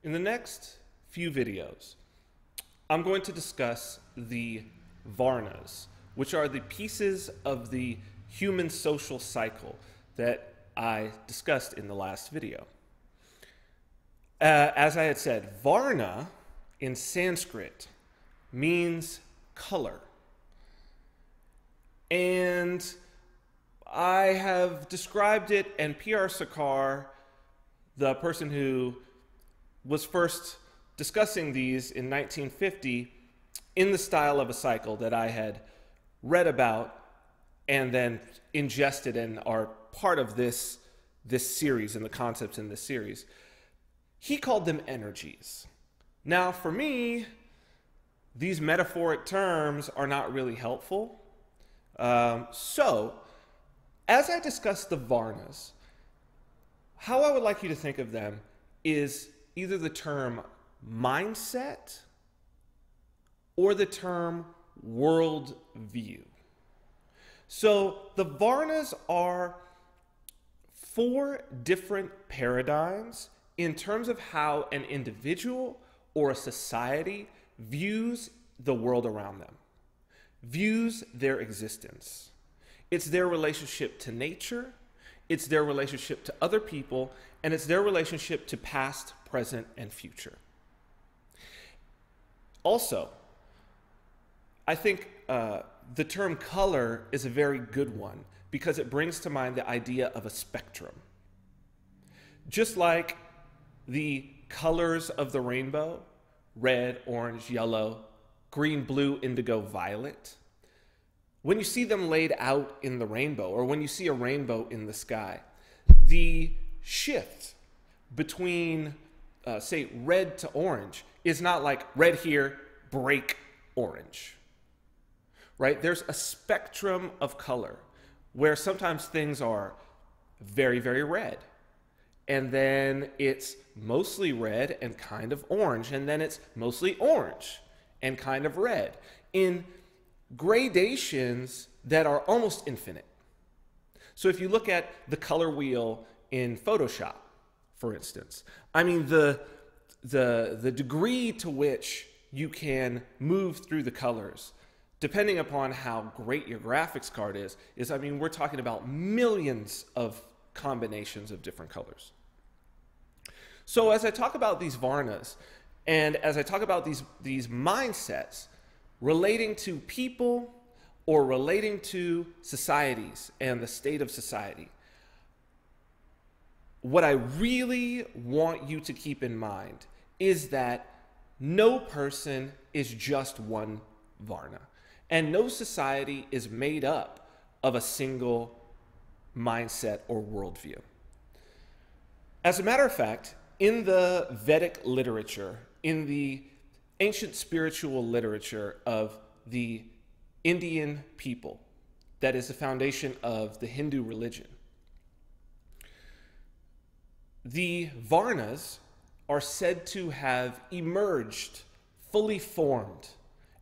In the next few videos, I'm going to discuss the varnas, which are the pieces of the human social cycle that I discussed in the last video. As I had said, Varna in Sanskrit means color. And I have described it, and P.R. Sarkar, the person who was first discussing these in 1950, in the style of a cycle that I had read about and then ingested and are part of this series and the concepts in this series. He called them energies. Now, for me, these metaphoric terms are not really helpful. So, as I discuss the varnas, how I would like you to think of them is either the term mindset or the term worldview. So the varnas are 4 different paradigms in terms of how an individual or a society views the world around them, views their existence. It's their relationship to nature, it's their relationship to other people, and it's their relationship to past, present, and future. Also, I think the term color is a very good one because it brings to mind the idea of a spectrum. Just like the colors of the rainbow, red, orange, yellow, green, blue, indigo, violet, when you see them laid out in the rainbow, or when you see a rainbow in the sky, the shift between, say, red to orange is not like red here, break orange, right? There's a spectrum of color where sometimes things are very, very red, and then it's mostly red and kind of orange, and then it's mostly orange and kind of red, in gradations that are almost infinite. So if you look at the color wheel in Photoshop, for instance, I mean, the degree to which you can move through the colors, depending upon how great your graphics card is, I mean, we're talking about millions of combinations of different colors. So as I talk about these varnas, and as I talk about these mindsets relating to people or relating to societies and the state of society, what I really want you to keep in mind is that no person is just one varna, and no society is made up of a single mindset or worldview. As a matter of fact, in the Vedic literature, in the ancient spiritual literature of the Indian people, that is the foundation of the Hindu religion, the varnas are said to have emerged fully formed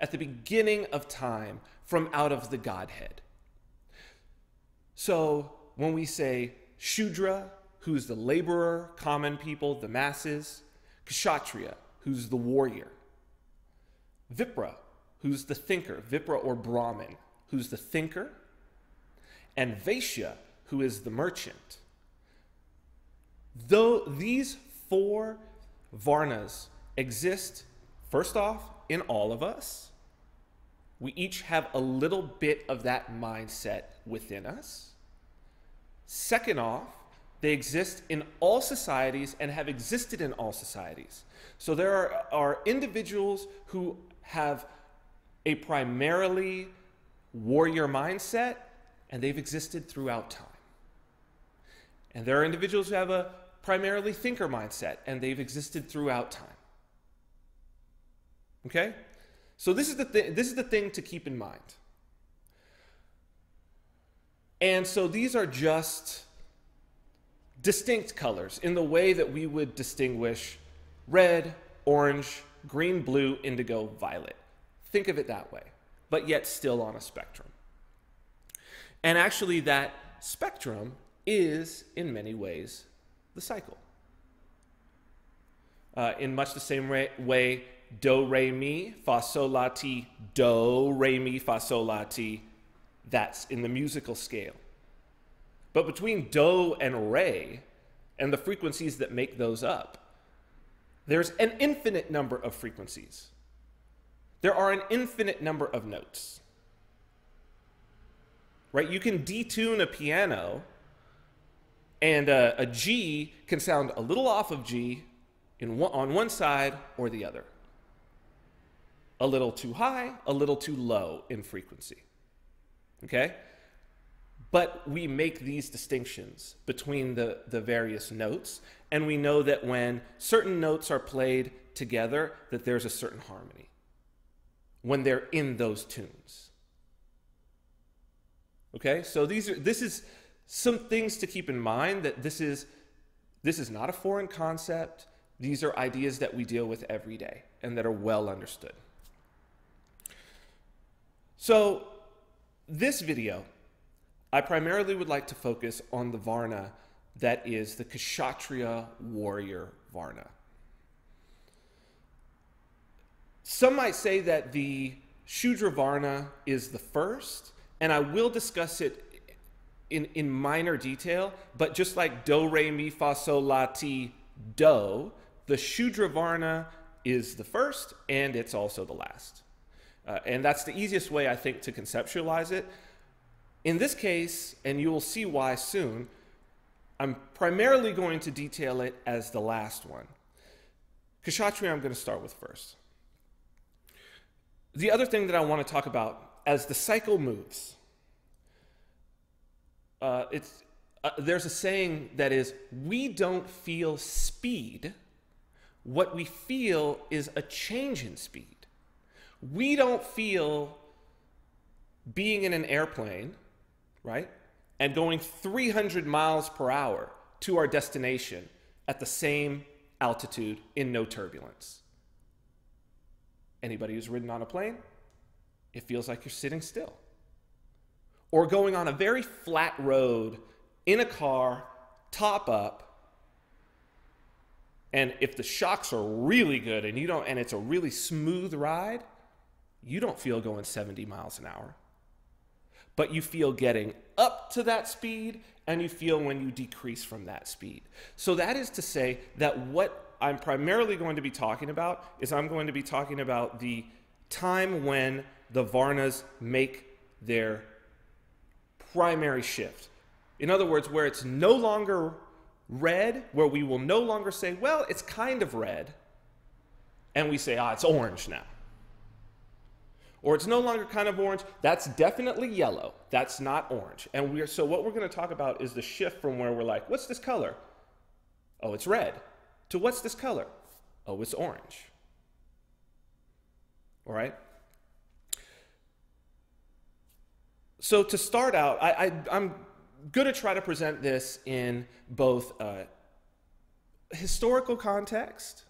at the beginning of time from out of the Godhead. So when we say Shudra, who's the laborer, common people, the masses; Kshatriya, who's the warrior; Vipra, who's the thinker, Vipra or Brahmin, who's the thinker; and Vaishya, who is the merchant. Though these 4 varnas exist, first off, in all of us, we each have a little bit of that mindset within us. Second off, they exist in all societies and have existed in all societies. So there are individuals who have a primarily warrior mindset, and they've existed throughout time. And there are individuals who have a primarily thinker mindset, and they've existed throughout time. Okay? So this is the thing to keep in mind. And so these are just distinct colors in the way that we would distinguish red, orange, green, blue, indigo, violet. Think of it that way, but yet still on a spectrum. And actually that spectrum is, in many ways, the cycle. in much the same way, do, re, mi, fa, sol, la, ti, do, re, mi, fa, sol, la, ti, that's in the musical scale. But between do and re, and the frequencies that make those up, there's an infinite number of frequencies. There are an infinite number of notes. Right? You can detune a piano, and a G can sound a little off of G on one side or the other. A little too high, a little too low in frequency. Okay? But we make these distinctions between the various notes, and we know that when certain notes are played together, that there's a certain harmony when they're in those tunes. Okay? So this is some things to keep in mind, that this is not a foreign concept. These are ideas that we deal with every day and that are well understood. So this video, I primarily would like to focus on the Varna that is the Kshatriya warrior Varna. Some might say that the Shudra Varna is the first, and I will discuss it in minor detail, but just like do, re, mi, fa, sol, la, ti, do, the Shudra Varna is the first, and it's also the last. And that's the easiest way, I think, to conceptualize it. In this case, and you will see why soon, I'm primarily going to detail it as the last one. Kshatriya I'm going to start with first. The other thing that I want to talk about, as the cycle moves, there's a saying that is, we don't feel speed. What we feel is a change in speed. We don't feel being in an airplane, right, and going 300 miles per hour to our destination at the same altitude in no turbulence. Anybody who's ridden on a plane, it feels like you're sitting still. Or going on a very flat road in a car, top up, and if the shocks are really good and it's a really smooth ride, you don't feel going 70 miles an hour. But you feel getting up to that speed, and you feel when you decrease from that speed. So that is to say that what I'm primarily going to be talking about is I'm going to be talking about the time when the Varnas make their primary shift. In other words, where it's no longer red, where we will no longer say, well, it's kind of red, and we say, it's orange now. Or it's no longer kind of orange, that's definitely yellow, that's not orange. And so what we're going to talk about is the shift from where we're like, what's this color? Oh, it's red. To what's this color? Oh, it's orange. All right? So to start out, I'm going to try to present this in both historical context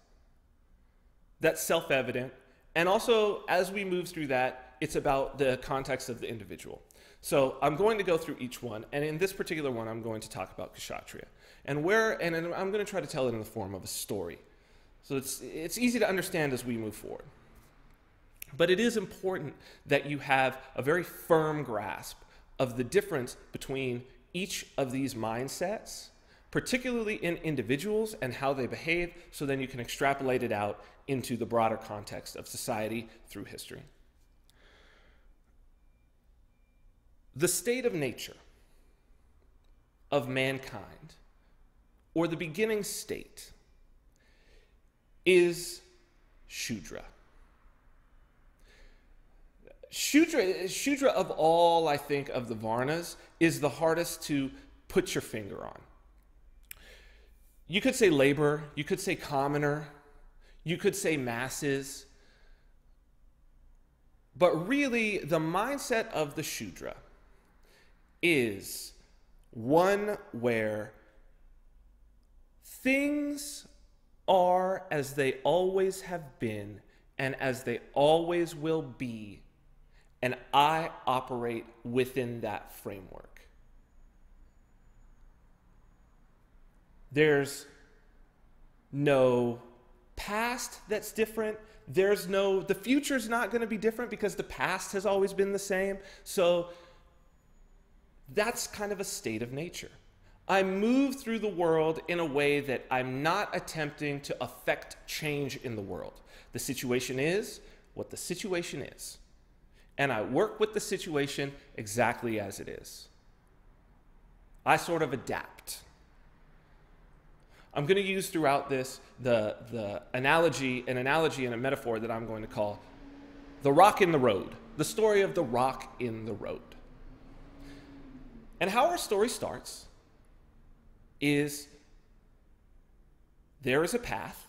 that's self-evident, and also as we move through that, it's about the context of the individual. So I'm going to go through each one, and in this particular one, I'm going to talk about Kshatriya. And I'm going to try to tell it in the form of a story. So it's easy to understand as we move forward. But it is important that you have a very firm grasp of the difference between each of these mindsets, particularly in individuals and how they behave, so then you can extrapolate it out into the broader context of society through history. The state of nature of mankind, or the beginning state, is Shudra. Shudra of all, I think, of the Varnas, is the hardest to put your finger on. You could say labor, you could say commoner, you could say masses, but really the mindset of the Shudra is one where things are as they always have been and as they always will be, and I operate within that framework. There's no past that's different. The future's not going to be different because the past has always been the same. So that's kind of a state of nature. I move through the world in a way that I'm not attempting to affect change in the world. The situation is what the situation is. And I work with the situation exactly as it is. I sort of adapt. I'm going to use throughout this an analogy and a metaphor that I'm going to call the rock in the road, the story of the rock in the road. And how our story starts is there is a path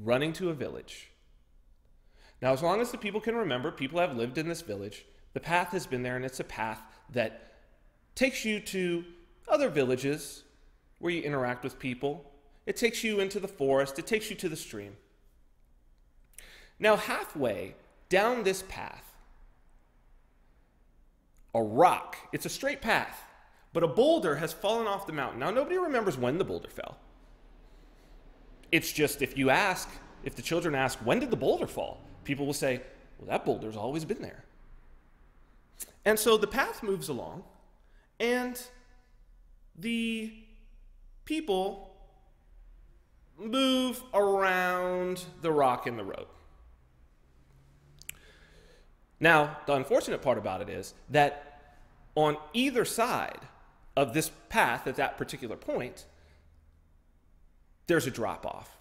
running to a village. Now, as long as the people can remember, people have lived in this village, the path has been there, and it's a path that takes you to other villages where you interact with people. It takes you into the forest. It takes you to the stream. Now, halfway down this path, a rock, it's a straight path, but a boulder has fallen off the mountain. Now, nobody remembers when the boulder fell. It's just if the children ask, when did the boulder fall? People will say, well, that boulder's always been there. And so the path moves along, and the people move around the rock in the road. Now, the unfortunate part about it is that on either side of this path at that particular point, there's a drop-off,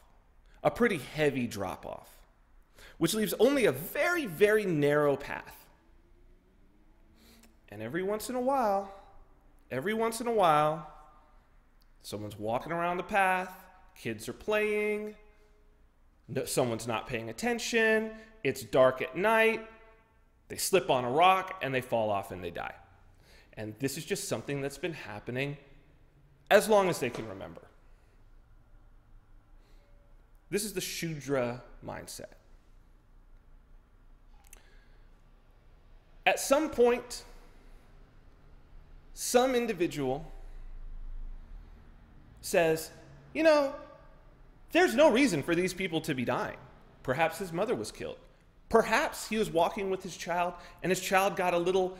a pretty heavy drop-off, which leaves only a very, very narrow path. And every once in a while, someone's walking around the path, kids are playing, someone's not paying attention, it's dark at night, they slip on a rock and they fall off and they die. And this is just something that's been happening as long as they can remember. This is the Shudra mindset. At some point, some individual says, there's no reason for these people to be dying. Perhaps his mother was killed. Perhaps he was walking with his child and his child got a little,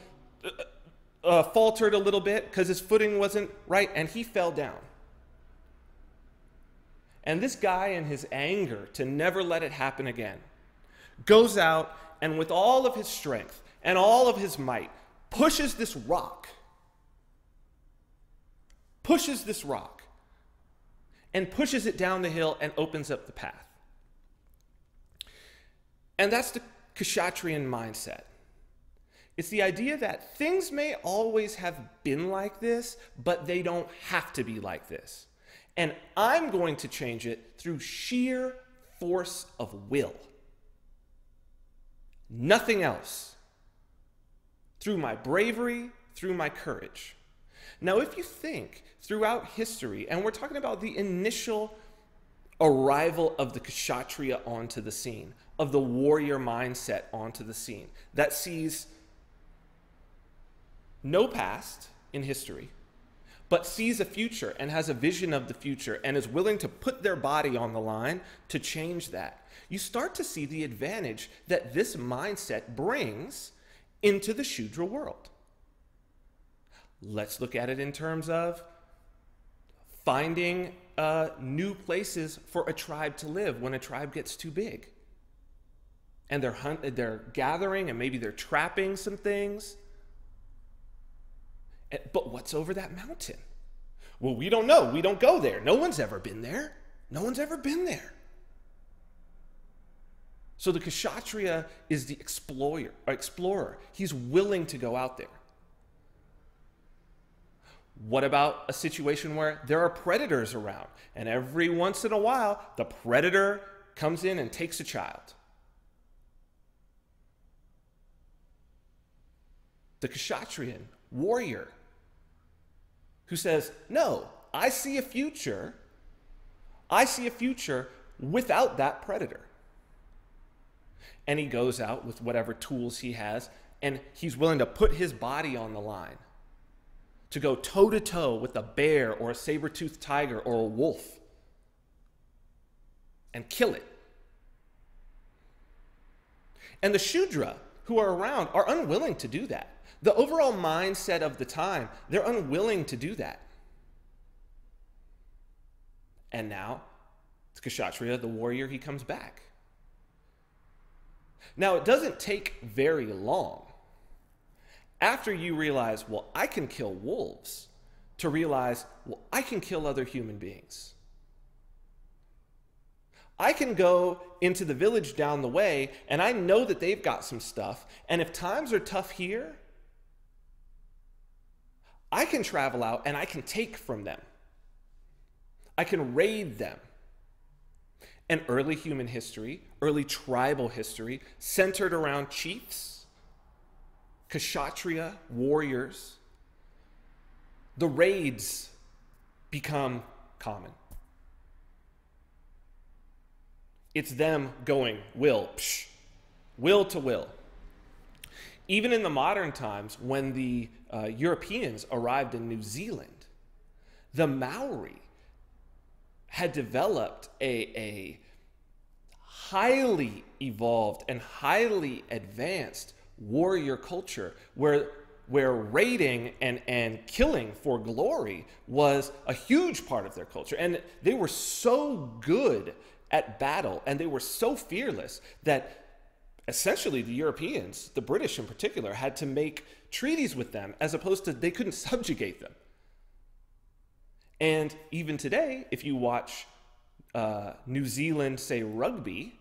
faltered a little bit because his footing wasn't right and he fell down. And this guy, in his anger to never let it happen again, goes out and with all of his strength and all of his might, pushes this rock, and pushes it down the hill and opens up the path. And that's the Kshatriyan mindset. It's the idea that things may always have been like this, but they don't have to be like this. And I'm going to change it through sheer force of will. Nothing else. Through my bravery, through my courage. Now, if you think throughout history, and we're talking about the initial arrival of the Kshatriya onto the scene, of the warrior mindset onto the scene, that sees no past in history, but sees a future and has a vision of the future and is willing to put their body on the line to change that, you start to see the advantage that this mindset brings into the Shudra world. Let's look at it in terms of finding new places for a tribe to live when a tribe gets too big. And they're gathering and maybe they're trapping some things. But what's over that mountain? Well, we don't know. We don't go there. No one's ever been there. No one's ever been there. So the Kshatriya is the explorer. He's willing to go out there. What about a situation where there are predators around, and every once in a while, the predator comes in and takes a child? The Kshatriyan warrior who says, no, I see a future without that predator. And he goes out with whatever tools he has, and he's willing to put his body on the line to go toe-to-toe with a bear or a saber-toothed tiger or a wolf and kill it. And the Shudra who are around are unwilling to do that. The overall mindset of the time, they're unwilling to do that. And now, Kshatriya, the warrior, he comes back. Now, it doesn't take very long after you realize, well, I can kill wolves, to realize, well, I can kill other human beings. I can go into the village down the way, and I know that they've got some stuff, and if times are tough here, I can travel out and I can take from them. I can raid them. And early human history, early tribal history, centered around chiefs, kshatriya, warriors. The raids become common. It's them going will to will. Even in the modern times, when the Europeans arrived in New Zealand, the Maori had developed a highly evolved and highly advanced warrior culture where raiding and killing for glory was a huge part of their culture. And they were so good at battle, and they were so fearless that essentially the Europeans, the British in particular, had to make treaties with them, as opposed to they couldn't subjugate them. And even today, if you watch New Zealand, say, rugby,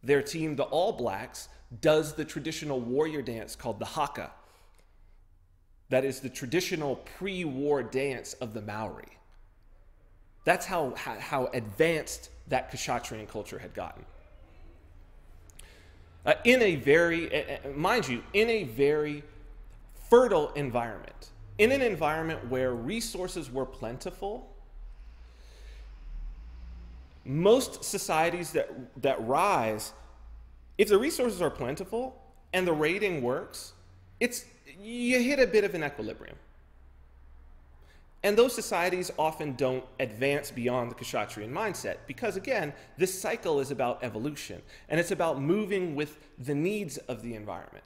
their team, the All Blacks, does the traditional warrior dance called the haka. That is the traditional pre-war dance of the Maori. That's how advanced that Kshatriyan culture had gotten. In a very, mind you, in a very fertile environment, in an environment where resources were plentiful. Most societies that rise, if the resources are plentiful and the rating works, you hit a bit of an equilibrium. And those societies often don't advance beyond the Kshatriyan mindset because, again, this cycle is about evolution, and it's about moving with the needs of the environment.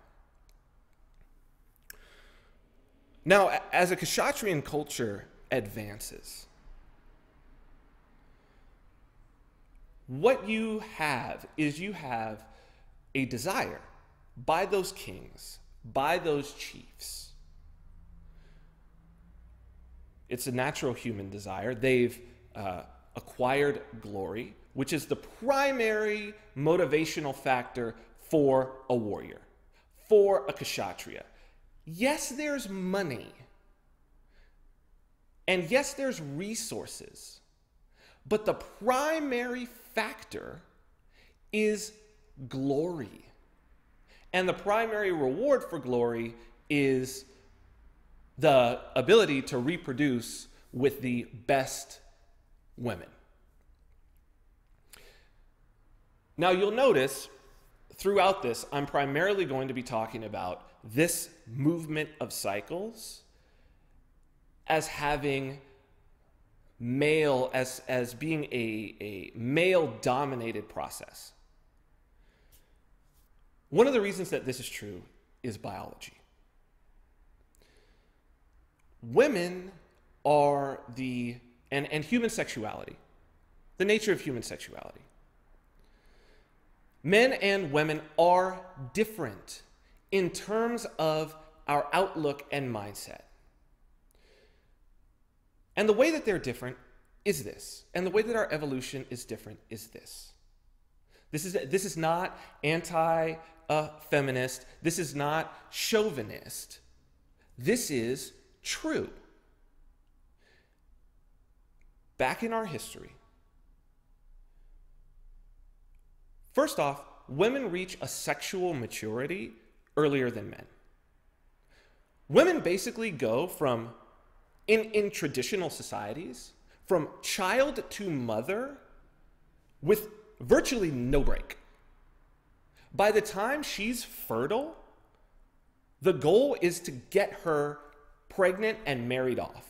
Now, as a Kshatriyan culture advances, what you have is you have a desire by those kings, by those chiefs. It's a natural human desire. They've acquired glory, which is the primary motivational factor for a warrior, for a kshatriya. Yes, there's money. And yes, there's resources. But the primary factor is glory. And the primary reward for glory is the ability to reproduce with the best women. Now, you'll notice throughout this, I'm primarily going to be talking about this movement of cycles as having male, as being a male-dominated process. One of the reasons that this is true is biology. Women are and human sexuality, the nature of human sexuality. Men and women are different in terms of our outlook and mindset. And the way that they're different is this. And the way that our evolution is different is this. This is not anti-feminist. This is not chauvinist. This is true. Back in our history, first off, women reach a sexual maturity earlier than men. Women basically go from, in traditional societies, from child to mother with virtually no break. By the time she's fertile, the goal is to get her pregnant and married off.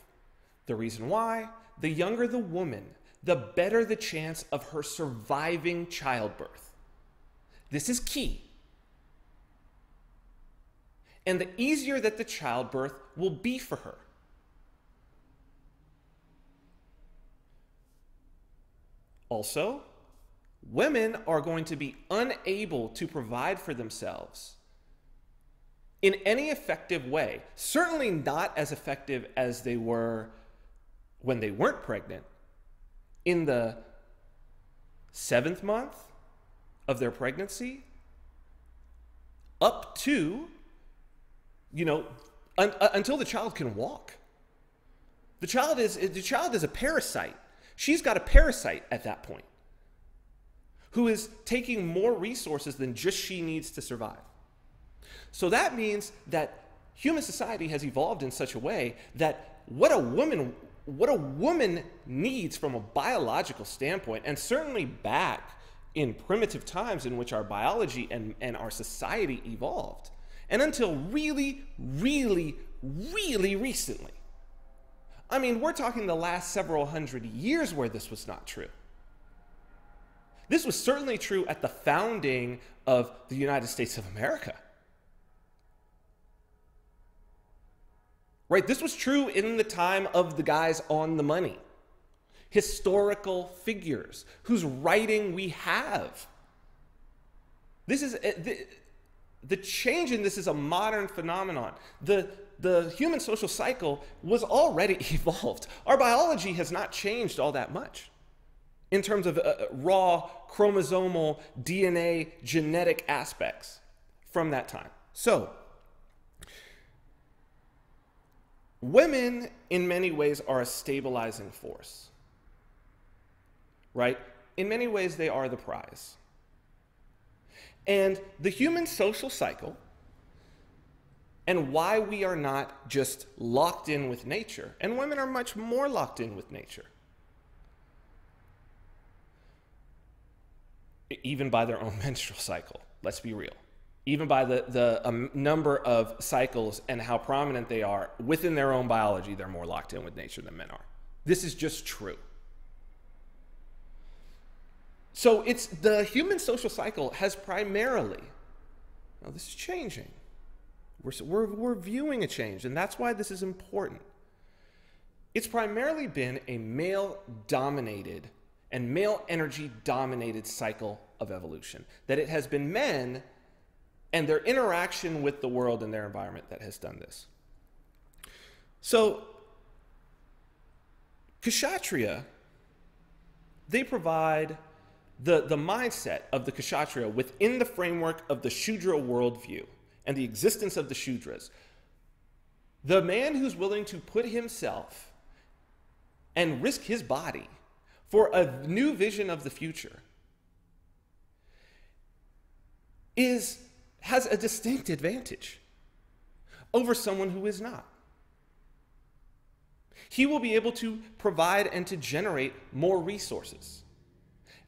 The reason why? The younger the woman, the better the chance of her surviving childbirth. This is key. And the easier that the childbirth will be for her. Also, women are going to be unable to provide for themselves in any effective way, certainly not as effective as they were when they weren't pregnant, in the 7th month of their pregnancy, up to, until the child can walk. The child is a parasite. She's got a parasite at that point who is taking more resources than just she needs to survive. So that means that human society has evolved in such a way that what a woman needs from a biological standpoint, and certainly back in primitive times in which our biology and our society evolved, and until really, really, really recently. I mean, we're talking the last several hundred years where this was not true. This was certainly true at the founding of the United States of America. Right? This was true in the time of the guys on the money. Historical figures whose writing we have. This is the change in this is a modern phenomenon. The human social cycle was already evolved. Our biology has not changed all that much in terms of raw chromosomal DNA genetic aspects from that time. So, women in many ways are a stabilizing force, right? In many ways, they are the prize. And the human social cycle, and why we are not just locked in with nature, and women are much more locked in with nature, even by their own menstrual cycle, let's be real. Even by the number of cycles and how prominent they are within their own biology, they're more locked in with nature than men are. This is just true. So it's the human social cycle has primarily, now this is changing. We're viewing a change, and that's why this is important. It's primarily been a male-dominated and male energy-dominated cycle of evolution. That it has been men and their interaction with the world and their environment that has done this. So, Kshatriya, they provide the mindset of the Kshatriya within the framework of the Shudra worldview and the existence of the Shudras. The man who's willing to put himself and risk his body for a new vision of the future has a distinct advantage over someone who is not. He will be able to provide and to generate more resources.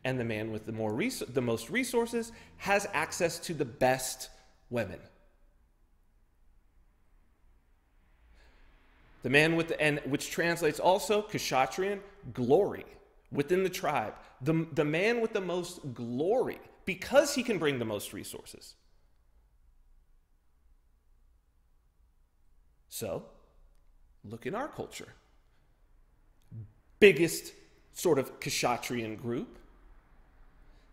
And the man with the most resources has access to the best women. The man with which translates also kshatriyan, glory within the tribe. The man with the most glory, because he can bring the most resources. So, look in our culture. Biggest sort of kshatriyan group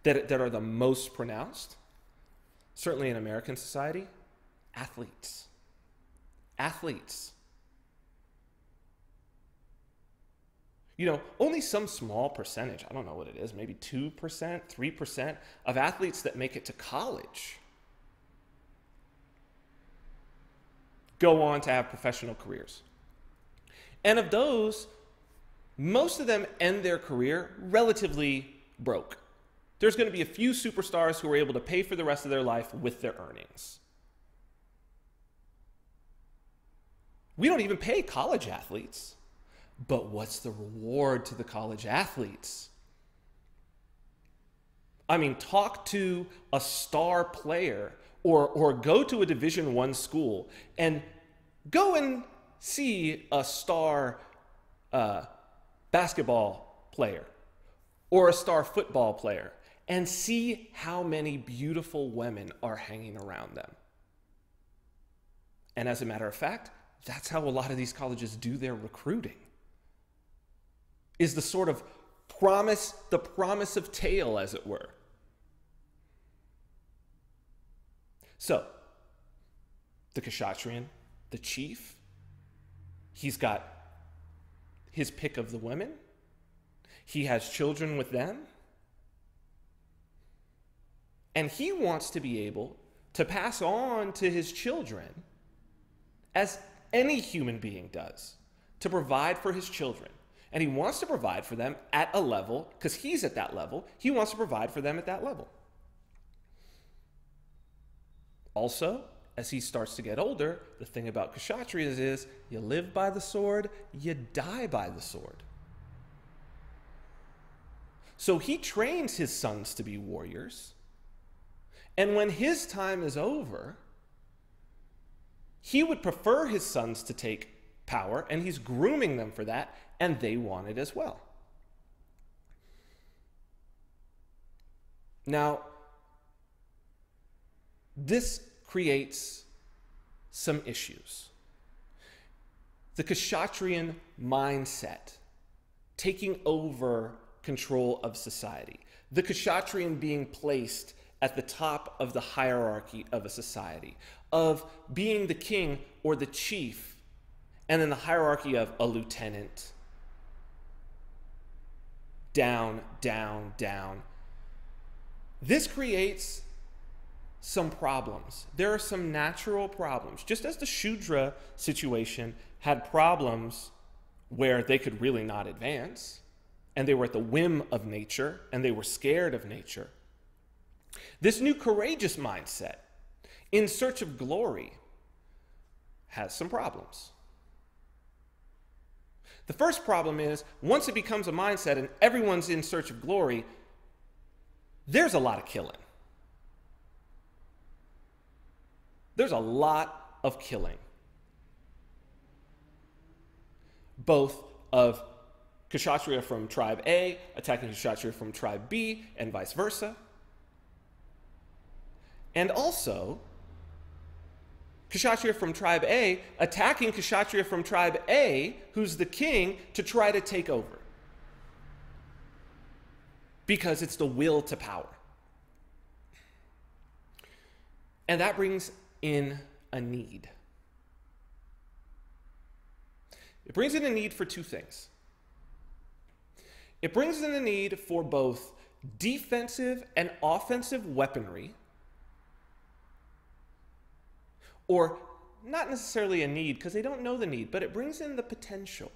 that are the most pronounced, certainly in American society, athletes. Athletes. Only some small percentage, I don't know what it is, maybe 2%, 3% of athletes that make it to college go on to have professional careers. And of those, most of them end their career relatively broke. There's going to be a few superstars who are able to pay for the rest of their life with their earnings. We don't even pay college athletes. But what's the reward to the college athletes? I mean, talk to a star player or go to a Division I school and go and see a star basketball player or a star football player and see how many beautiful women are hanging around them. And as a matter of fact, that's how a lot of these colleges do their recruiting. Is the sort of promise of tale, as it were. So, the Kshatriyan, the chief, he's got his pick of the women. He has children with them. And he wants to be able to pass on to his children, as any human being does, to provide for his children. And he wants to provide for them at a level, because he's at that level, he wants to provide for them at that level. Also, as he starts to get older, the thing about Kshatriyas is, you live by the sword, you die by the sword. So he trains his sons to be warriors. And when his time is over, he would prefer his sons to take power, and he's grooming them for that, and they want it as well. Now, this creates some issues. The Kshatriyan mindset taking over control of society. The Kshatriyan being placed at the top of the hierarchy of a society, of being the king or the chief, and then the hierarchy of a lieutenant, down, down, down. This creates some problems. There are some natural problems. Just as the Shudra situation had problems where they could really not advance, and they were at the whim of nature, and they were scared of nature. This new courageous mindset, in search of glory, has some problems. The first problem is, once it becomes a mindset and everyone's in search of glory, there's a lot of killing. There's a lot of killing. Both of Kshatriya from tribe A attacking Kshatriya from tribe B, and vice versa. And also, Kshatriya from tribe A attacking Kshatriya from tribe A, who's the king, to try to take over. Because it's the will to power. And that brings in a need. It brings in a need for two things. It brings in a need for both defensive and offensive weaponry, or not necessarily a need because they don't know the need, but it brings in the potential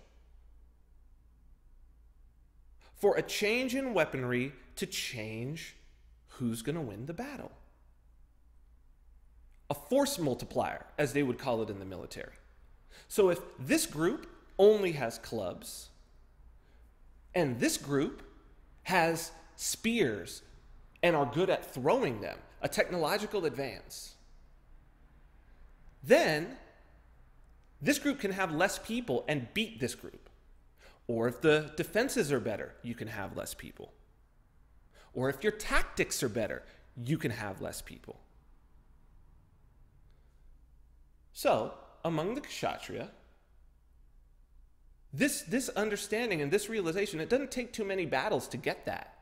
for a change in weaponry to change who's going to win the battle. A force multiplier, as they would call it in the military. So if this group only has clubs, and this group has spears and are good at throwing them, a technological advance, then this group can have less people and beat this group. Or if the defenses are better, you can have less people. Or if your tactics are better, you can have less people. So, among the Kshatriya, this understanding and this realization, it doesn't take too many battles to get that.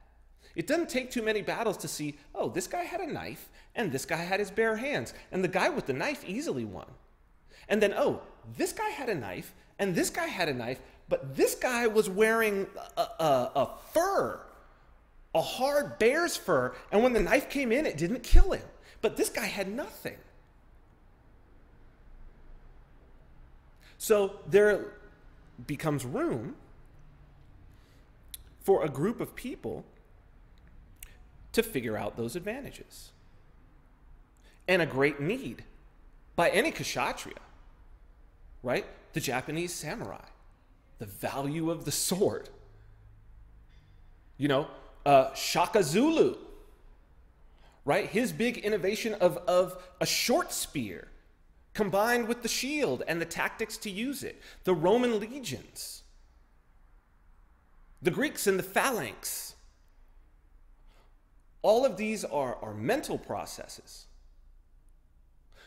It doesn't take too many battles to see, oh, this guy had a knife, and this guy had his bare hands, and the guy with the knife easily won. And then, oh, this guy had a knife, and this guy had a knife, but this guy was wearing a fur, a hard bear's fur, and when the knife came in, it didn't kill him. But this guy had nothing. So there becomes room for a group of people to figure out those advantages. And a great need by any Kshatriya, right? The Japanese samurai, the value of the sword. You know, Shaka Zulu, right? His big innovation of a short spear combined with the shield and the tactics to use it. The Roman legions, the Greeks in the phalanx, All of these are mental processes.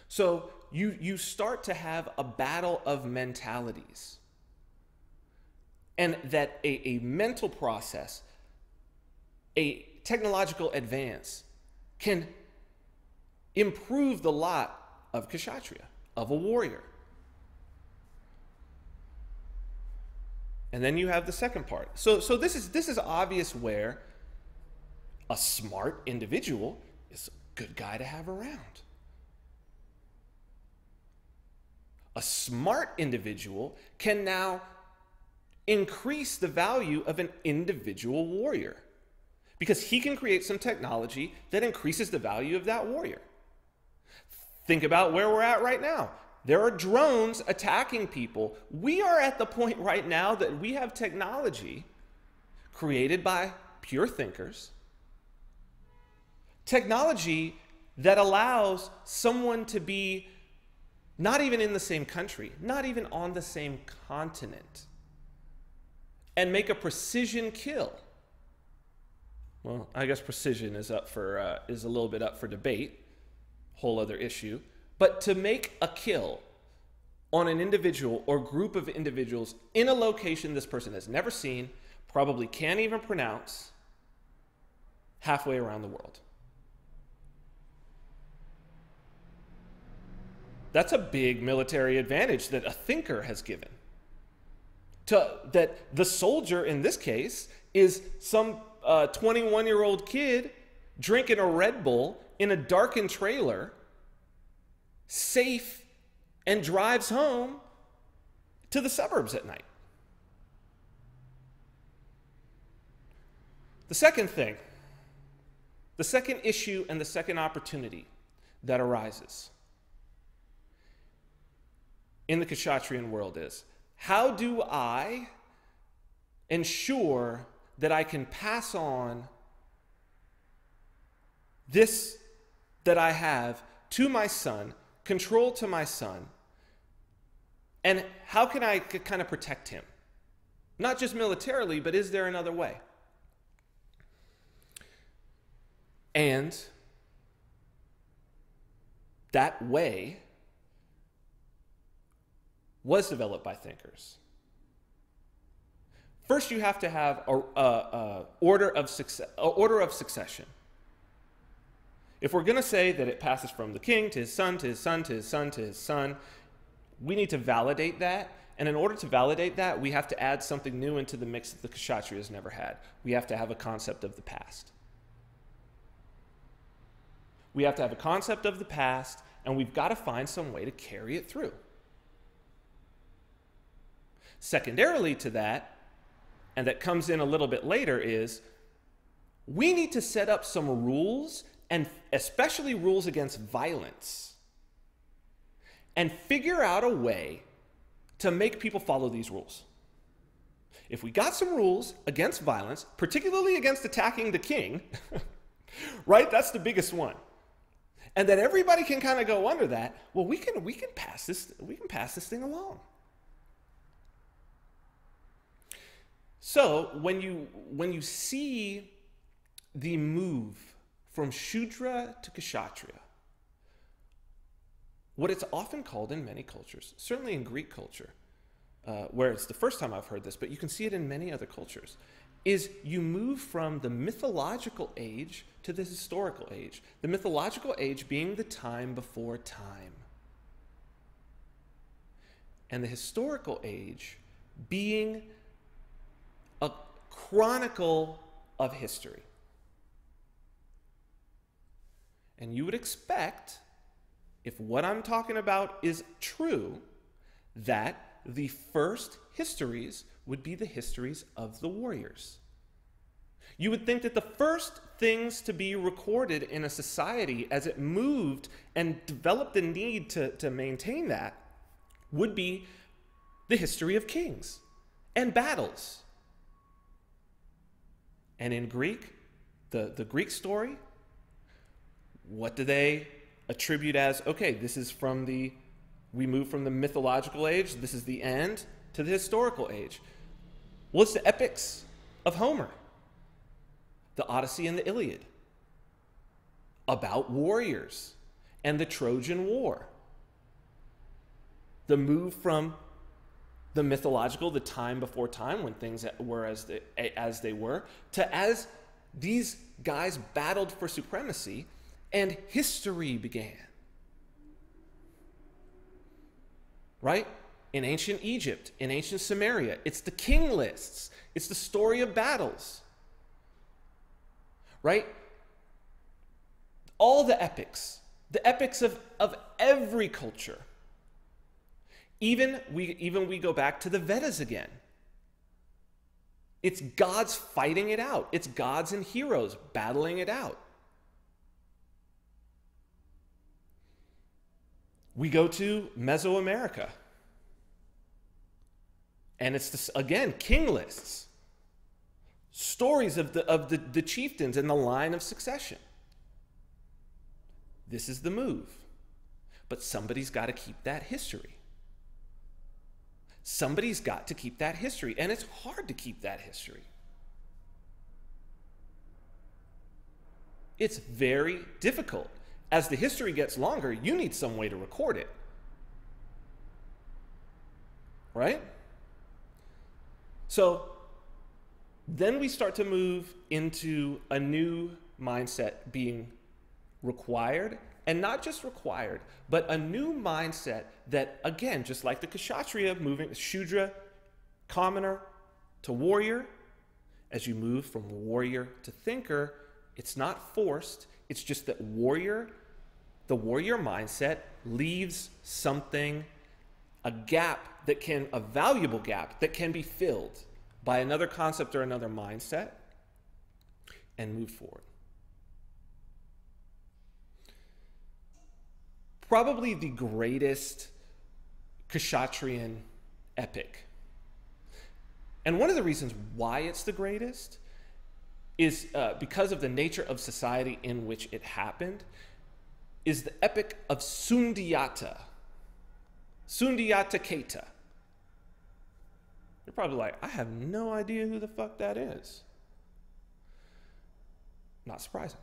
So you start to have a battle of mentalities. And that a mental process, a technological advance, can improve the lot of kshatriya, of a warrior. And then you have the second part. So this is obvious where a smart individual is a good guy to have around. A smart individual can now increase the value of an individual warrior because he can create some technology that increases the value of that warrior. Think about where we're at right now. There are drones attacking people. We are at the point right now that we have technology created by pure thinkers, technology that allows someone to be not even in the same country, not even on the same continent, and make a precision kill. Well, I guess precision is a little bit up for debate, whole other issue. But to make a kill on an individual or group of individuals in a location this person has never seen, probably can't even pronounce, halfway around the world. That's a big military advantage that a thinker has given. That the soldier in this case is some 21-year-old kid drinking a Red Bull in a darkened trailer, safe, and drives home to the suburbs at night. The second thing, the second issue and the second opportunity that arises in the Kshatriyan world is, how do I ensure that I can pass on this that I have to my son, control to my son, and how can I kind of protect him? Not just militarily, but is there another way? And that way was developed by thinkers. First, you have to have a order of succession. If we're going to say that it passes from the king to his son, to his son, to his son, to his son, we need to validate that. And in order to validate that, we have to add something new into the mix that the Kshatriyas never had. We have to have a concept of the past. We have to have a concept of the past, and we've got to find some way to carry it through. Secondarily to that, and that comes in a little bit later, is we need to set up some rules, and especially rules against violence, and figure out a way to make people follow these rules. If we got some rules against violence, particularly against attacking the king, right? That's the biggest one. And that everybody can kind of go under that, well, we can pass this thing along. So when you see the move from Shudra to Kshatriya, what it's often called in many cultures, certainly in Greek culture, where it's the first time I've heard this, but you can see it in many other cultures, is you move from the mythological age to the historical age. The mythological age being the time before time. And the historical age being a chronicle of history. And you would expect, if what I'm talking about is true, that the first histories would be the histories of the warriors. You would think that the first things to be recorded in a society as it moved and developed the need to maintain that would be the history of kings and battles. And in Greek, the Greek story, what do they attribute as, okay, this is we move from the mythological age, this is the end, to the historical age. Well, it's the epics of Homer, the Odyssey and the Iliad. about warriors and the Trojan War. The move from the mythological, the time before time, when things were as they were, to as these guys battled for supremacy and history began. Right? In ancient Egypt, in ancient Samaria, it's the king lists. It's the story of battles. Right? All the epics of every culture. Even we go back to the Vedas again. It's gods fighting it out. It's gods and heroes battling it out. We go to Mesoamerica. And it's this, again, king lists. Stories of the chieftains and the line of succession. This is the move. But somebody's got to keep that history. Somebody's got to keep that history, and it's hard to keep that history. It's very difficult. As the history gets longer, you need some way to record it. Right? So then we start to move into a new mindset being required. And not just required, but a new mindset that, again, just like the Kshatriya moving, Shudra, commoner to warrior, as you move from warrior to thinker, it's not forced. It's just that the warrior mindset leaves something, a valuable gap that can be filled by another concept or another mindset and move forward. Probably the greatest Kshatriyan epic. And one of the reasons why it's the greatest is because of the nature of society in which it happened, is the epic of Sundiata. Sundiata Keita. You're probably like, I have no idea who the fuck that is. Not surprising.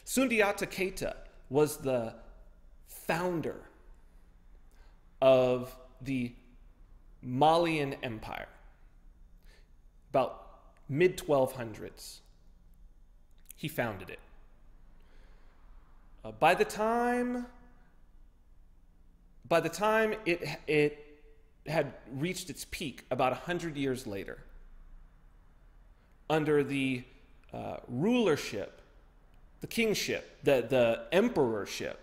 Sundiata Keita was the founder of the Malian Empire, about mid-1200s. He founded it. By the time it had reached its peak, about 100 years later, under the rulership, the kingship, the emperorship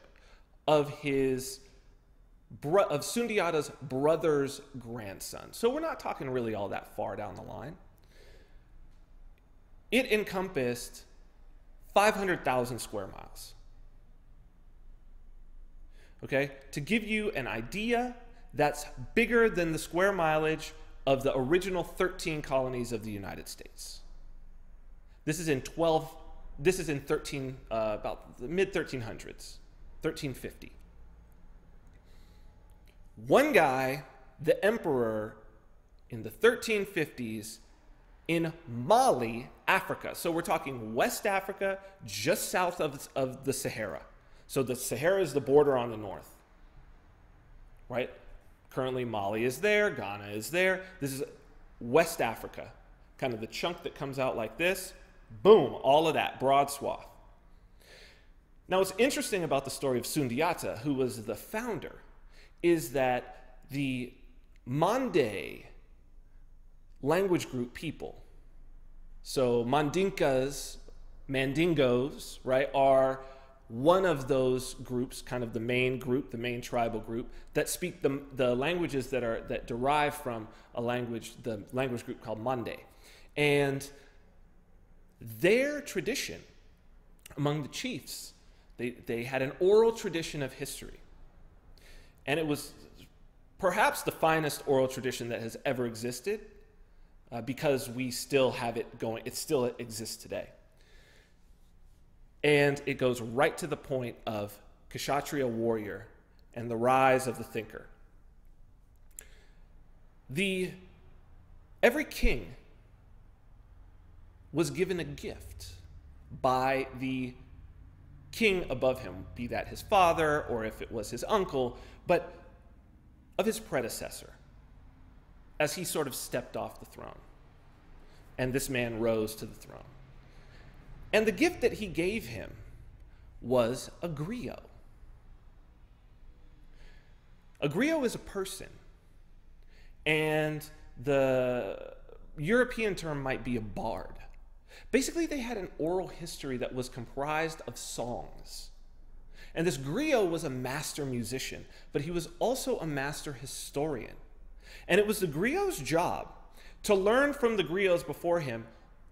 of Sundiata's brother's grandson. So we're not talking really all that far down the line. It encompassed 500,000 square miles. Okay? To give you an idea, that's bigger than the square mileage of the original 13 colonies of the United States. This is in about the mid-1300s. 1350. One guy, the emperor, in the 1350s, in Mali, Africa. So we're talking West Africa, just south of the Sahara. So the Sahara is the border on the north, right? Currently Mali is there, Ghana is there. This is West Africa, kind of the chunk that comes out like this. Boom, all of that, broad swath. Now, what's interesting about the story of Sundiata, who was the founder, is that the Mande language group people, so Mandingos, right, are one of those groups, kind of the main group, the main tribal group, that speak the languages that derive from the language group called Mande. And their tradition among the chiefs, they had an oral tradition of history. And it was perhaps the finest oral tradition that has ever existed, because we still have it going. It still exists today. And it goes right to the point of Kshatriya warrior and the rise of the thinker. Every king was given a gift by the king above him, be that his father or if it was his uncle, but of his predecessor, as he sort of stepped off the throne. And this man rose to the throne. And the gift that he gave him was a griot. A griot is a person, and the European term might be a bard. Basically, they had an oral history that was comprised of songs. And this griot was a master musician, but he was also a master historian. And it was the griot's job to learn from the griots before him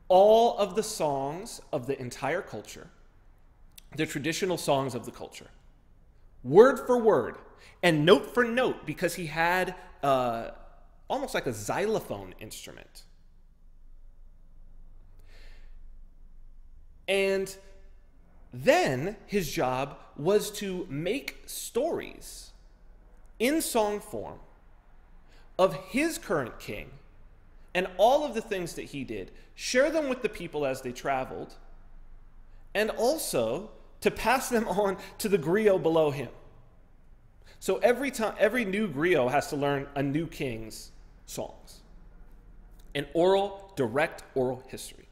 all of the songs of the entire culture, the traditional songs of the culture, word for word, and note for note, because he had almost like a xylophone instrument. And then his job was to make stories in song form of his current king and all of the things that he did, share them with the people as they traveled, and also to pass them on to the griot below him. So every new griot has to learn a new king's songs. An direct oral history.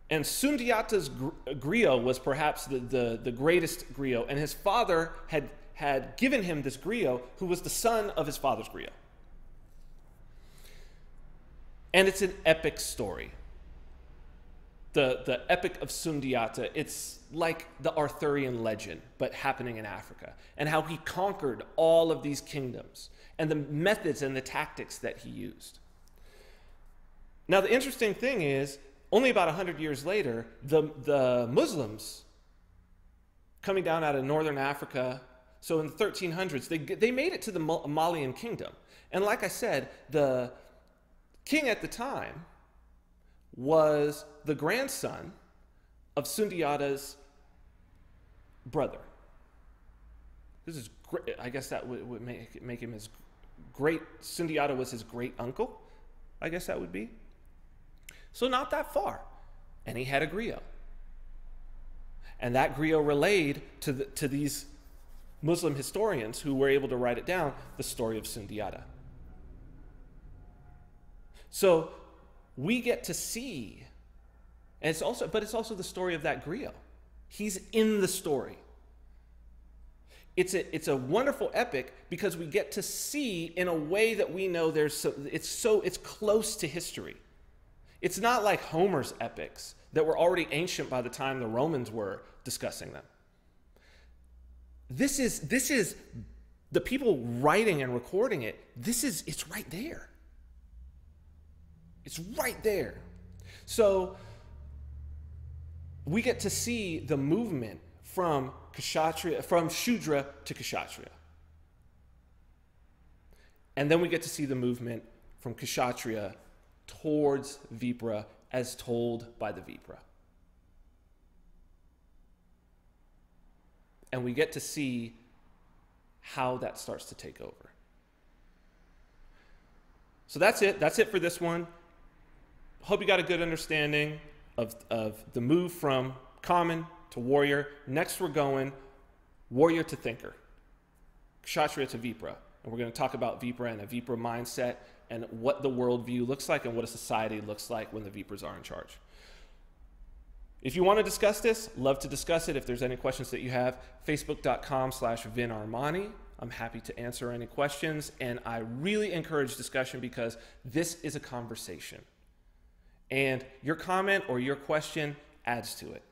And Sundiata's griot was perhaps the greatest griot, and his father had given him this griot who was the son of his father's griot. And it's an epic story. The Epic of Sundiata, it's like the Arthurian legend, but happening in Africa, and how he conquered all of these kingdoms, and the methods and the tactics that he used. Now, the interesting thing is, only about 100 years later, the Muslims coming down out of northern Africa, so in the 1300s, they made it to the Malian kingdom. And like I said, the king at the time was the grandson of Sundiata's brother. This is great. I guess that would make him his great. Sundiata was his great uncle, I guess that would be. So not that far. And he had a griot. And that griot relayed to these Muslim historians who were able to write it down, the story of Sundiata. So we get to see, and it's also the story of that griot. He's in the story. It's a wonderful epic because we get to see in a way that we know it's close to history. It's not like Homer's epics that were already ancient by the time the Romans were discussing them. This is the people writing and recording it. It's right there. It's right there. So we get to see the movement from Shudra to Kshatriya. And then we get to see the movement from Kshatriya towards Vipra as told by the Vipra. And we get to see how that starts to take over. So that's it. That's it for this one. Hope you got a good understanding of the move from common to warrior. Next we're going warrior to thinker. Kshatriya to Vipra. And we're going to talk about Vipra and a Vipra mindset and what the worldview looks like and what a society looks like when the Vipras are in charge. If you want to discuss this, love to discuss it. If there's any questions that you have, facebook.com/vinarmani. I'm happy to answer any questions. And I really encourage discussion because this is a conversation. And your comment or your question adds to it.